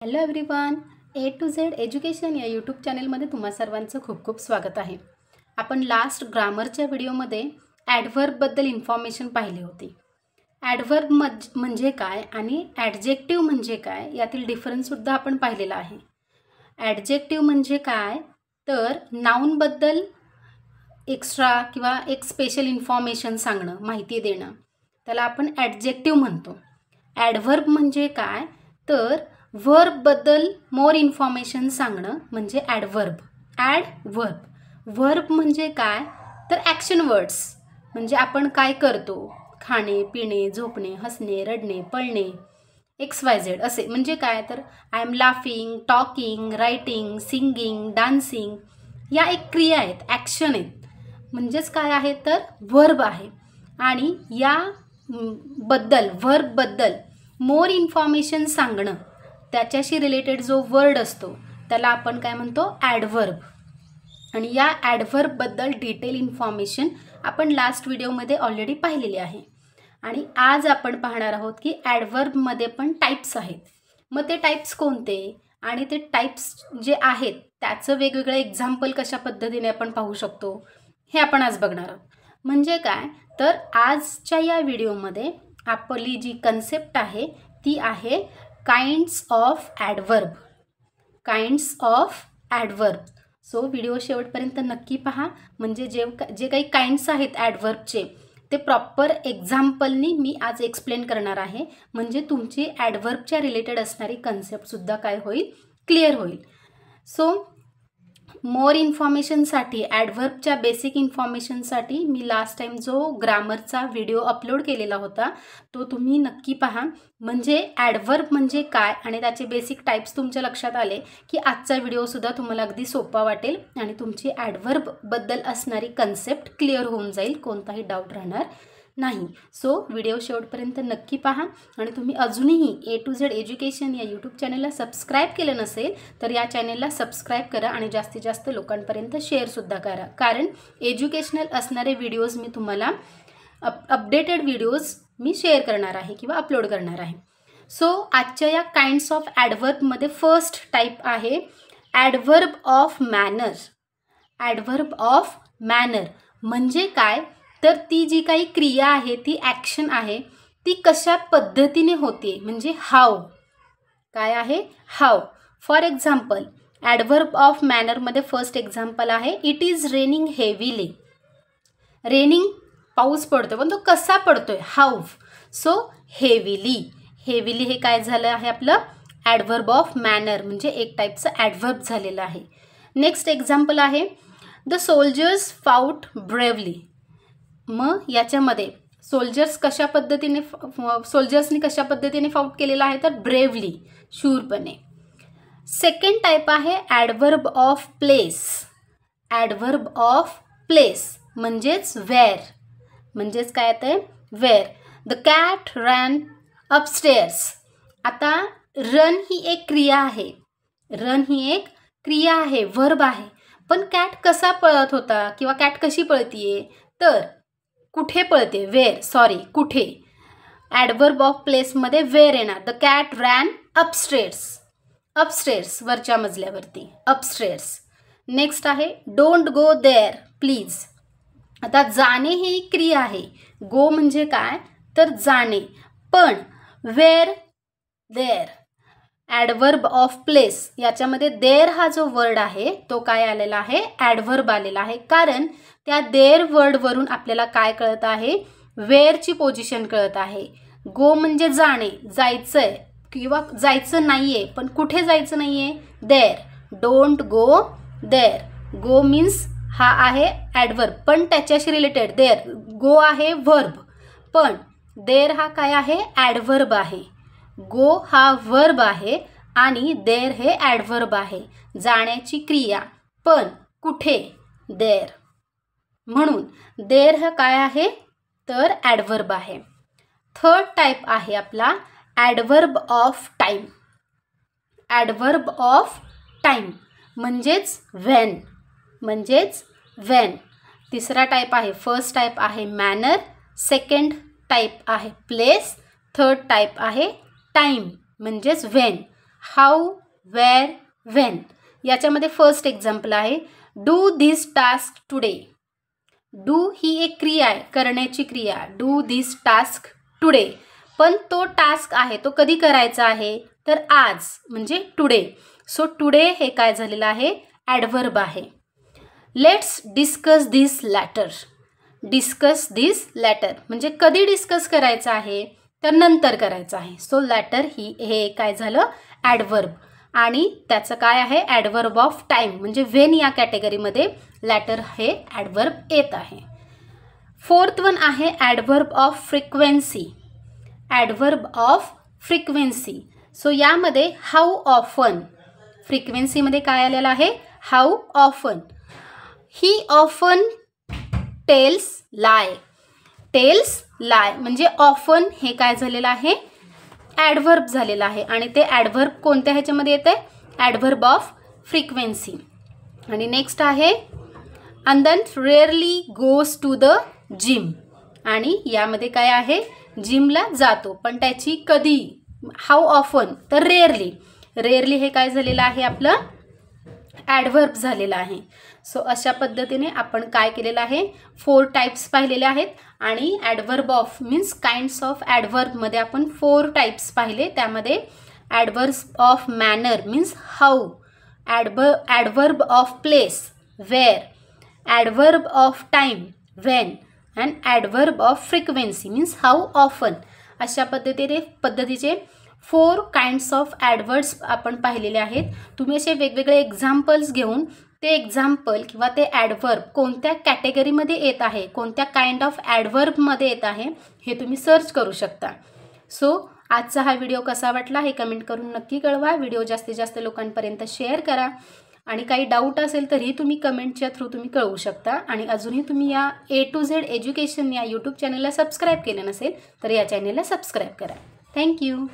Hello everyone, A to Z education या YouTube चॅनलमध्ये तुम्हा सर्वांचं खूप खूप स्वागत आहे. आपण लास्ट ग्रामरच्या व्हिडिओमध्ये ॲडव्हर्बबद्दल इन्फॉर्मेशन पाहिली होती. ॲडव्हर्ब म्हणजे काय आणि ॲडजेक्टिव्ह म्हणजे काय यातील डिफरन्ससुद्धा आपण पाहिलेला आहे. ॲडजेक्टिव्ह म्हणजे काय तर नाऊनबद्दल एक्स्ट्रा किंवा एक स्पेशल इन्फॉर्मेशन सांगणं, माहिती देणं, त्याला आपण ॲडजेक्टिव्ह म्हणतो. ॲडव्हर्ब म्हणजे काय तर वर्बबद्दल मोर इन्फॉर्मेशन सांगणं म्हणजे ॲडव्हर्ब. वर्ब म्हणजे काय तर ॲक्शन वर्ड्स, म्हणजे आपण काय करतो, खाणे, पिणे, झोपणे, हसणे, रडणे, पळणे, XYZ असे. म्हणजे काय तर I am laughing, talking, writing, singing, dancing या एक क्रिया आहेत, ॲक्शन आहेत. म्हणजेच काय आहे तर वर्ब आहे. आणि या वर्बबद्दल मोर इन्फॉर्मेशन सांगणं, त्याच्याशी रिलेटेड जो वर्ड असतो त्याला आपण काय म्हणतो ॲडव्हर्ब. आणि या ॲडव्हर्बबद्दल डिटेल इन्फॉर्मेशन आपण लास्ट व्हिडिओमध्ये ऑलरेडी पाहिलेली आहे. आणि आज आपण पाहणार आहोत की ॲडव्हर्बमध्ये पण टाईप्स आहेत. मग ते टाईप्स कोणते आणि ते टाईप्स जे आहेत त्याचं वेगवेगळं एक्झाम्पल कशा पद्धतीने आपण पाहू शकतो हे आपण आज बघणार आहोत. म्हणजे काय तर आजच्या या व्हिडिओमध्ये आपली जी कन्सेप्ट आहे ती आहे kinds of adverb. So video शेवटपर्यंत नक्की पहा, म्हणजे जे काही काइंड्स आहेत ॲडव्हर्बचे ते प्रॉपर एक्झाम्पलनी मी आज एक्सप्लेन करणार आहे. म्हणजे तुमची ॲडव्हर्बच्या रिलेटेड असणारी कन्सेप्टसुद्धा काय होईल क्लिअर होईल. सो मोर इन्फॉर्मेशनसाठी, ॲडव्हर्बच्या बेसिक इन्फॉर्मेशनसाठी मी लास्ट टाईम जो ग्रामरचा व्हिडिओ अपलोड केलेला होता तो तुम्ही नक्की पहा. म्हणजे ॲडव्हर्ब म्हणजे काय आणि त्याचे बेसिक टाईप्स तुमच्या लक्षात आले की आजचा व्हिडिओसुद्धा तुम्हाला अगदी सोपा वाटेल आणि तुमची ॲडव्हर्बबद्दल असणारी कन्सेप्ट क्लिअर होऊन जाईल, कोणताही डाऊट राहणार नाही. सो व्हिडिओ शेवटपर्यंत नक्की पहा. आणि तुम्ही अजूनही ए टू झेड एज्युकेशन या यूट्यूब चॅनलला सबस्क्राईब केलं नसेल तर या चॅनलला सबस्क्राईब करा आणि जास्तीत जास्त लोकांपर्यंत शेअरसुद्धा करा, कारण एज्युकेशनल असणारे व्हिडिओज मी तुम्हाला अपडेटेड व्हिडिओज मी शेअर करणार आहे किंवा अपलोड करणार आहे. सो आजच्या या काइंड्स ऑफ ॲडव्हर्बमध्ये फर्स्ट टाईप आहे adverb of manner. Adverb of manner म्हणजे काय तर ती जी काही क्रिया आहे, ती ॲक्शन आहे, ती कशा पद्धतीने होते, म्हणजे हाव. काय आहे how. For example adverb of मॅनरमध्ये फर्स्ट एक्झाम्पल आहे it is raining heavily. Raining पाऊस पडतो, पण तो कसा पडतोय हाव. सो हेवीली हे काय झालं आहे आपलं ॲडव्हर्ब ऑफ मॅनर, म्हणजे एक टाईपचं ॲडव्हर्ब झालेलं आहे. नेक्स्ट एक्झाम्पल आहे द सोल्जर्स फाऊट ब्रेवली. मग याच्यामध्ये सोल्जर्सनी कशा पद्धतीने फाऊट केलेला आहे तर ब्रेवली, शूरपणे. सेकंड टाईप आहे adverb of place. Adverb of place म्हणजेच वेअर. म्हणजेच काय येतं where. The cat ran upstairs. आता रन ही एक क्रिया आहे, वर्ब आहे. पण कॅट कसा पळत होता किंवा कॅट कशी पळतीये तर कुठे पळते, कुठे. ॲडव्हर्ब ऑफ प्लेसमध्ये वेअर येणार. द कॅट रॅन अपस्टेअर्स वरच्या मजल्यावरती, अपस्टेअर्स. नेक्स्ट आहे डोंट गो देअर प्लीज. आता जाणे ही एक क्रिया आहे. गो म्हणजे काय तर जाणे, पण where there. Adverb of place याच्यामध्ये देअर हा जो वर्ड आहे तो काय आलेला आहे ॲडव्हर्ब आलेला आहे. कारण त्या देअर वर्डवरून आपल्याला काय कळत आहे वेअरची पोझिशन कळत आहे. गो म्हणजे जाणे, जायचंय किंवा जायचं नाहीये, पण कुठे जायचं नाहीये there. Don't go there. Go means हा आहे ॲडव्हर्ब पण त्याच्याशी रिलेटेड. देअर गो आहे वर्ब, पण देअर हा काय आहे ॲडव्हर्ब आहे. गो हा वर्ब आहे आणि देअर हे ॲडव्हर्ब आहे, जाण्याची क्रिया, पण कुठे देअर. म्हणून देअर हा काय आहे तर ॲडव्हर्ब आहे. थर्ड टाईप आहे आपला adverb of time. Adverb of time म्हणजेच व्हेन. तिसरा टाईप आहे, फर्स्ट टाईप आहे मॅनर, सेकंड टाईप आहे प्लेस, थर्ड टाईप आहे टाईम म्हणजेच व्हेन. How, where, when. याच्यामध्ये फर्स्ट एक्झाम्पल आहे do this task today. Do ही एक क्रिया आहे, करण्याची क्रिया. Do this task today. पण तो टास्क आहे तो कधी करायचा आहे तर आज, म्हणजे टुडे. सो टुडे हे काय झालेलं आहे, ॲडव्हर्ब आहे. Let's discuss this later. Discuss this later म्हणजे कधी डिस्कस करायचं आहे तर नंतर करायचं आहे. सो लॅटर हे काय झालं, ॲडव्हर्ब. आणि त्याचं काय आहे, ॲडव्हर्ब ऑफ टाईम म्हणजे व्हेन या कॅटेगरीमध्ये लॅटर हे ॲडव्हर्ब येत आहे. फोर्थ वन आहे adverb of frequency. Adverb of frequency. So यामध्ये हाऊ ऑफन, फ्रिक्वेन्सीमध्ये काय आलेलं आहे, how often. He often tells lie. Tells lie म्हणजे ऑफन हे काय झालेलं आहे, ॲडव्हर्ब झालेलं आहे. आणि ते ॲडव्हर्ब कोणत्या ह्याच्यामध्ये येतं आहे, ॲडव्हर्ब ऑफ फ्रिक्वेन्सी. आणि नेक्स्ट आहे and then rarely goes to the gym. आणि यामध्ये काय आहे, जिमला जातो पण त्याची कधी, हाऊ ऑफन तर रेअरली. रेअरली हे काय झालेलं आहे, आपलं ॲडव्हर्ब झालेलं आहे. सो अशा पद्धतीने आपण काय केलेलं आहे, 4 टाईप्स पाहिलेले आहेत. आणि adverb of means kinds of ॲडव्हर्बमध्ये आपण 4 टाईप्स पाहिले. त्यामध्ये adverb of manner means how, adverb of place where, adverb of time when, and adverb of frequency means how often. अशा पद्धतीचे 4 काइंड्स ऑफ ॲडव्हर्ब्स आपण पाहिलेले आहेत. तुम्ही असे वेगवेगळे एक्झाम्पल्स घेऊन ते एक्झाम्पल किंवा ते ॲडव्हर्ब कोणत्या कॅटेगरीमध्ये येत आहे, कोणत्या काइंड ऑफ ॲडव्हर्बमध्ये येत आहे हे तुम्ही सर्च करू शकता. सो आजचा हा व्हिडिओ कसा वाटला हे कमेंट करून नक्की कळवा. व्हिडिओ जास्तीत जास्त लोकांपर्यंत शेअर करा. आणि काही डाऊट असेल तरीही तुम्ही कमेंटच्या थ्रू तुम्ही कळवू शकता. आणि अजूनही तुम्ही या A to Z एज्युकेशन या यूट्यूब चॅनलला सबस्क्राईब केलं नसेल तर या चॅनलला सबस्क्राईब करा. थँक्यू.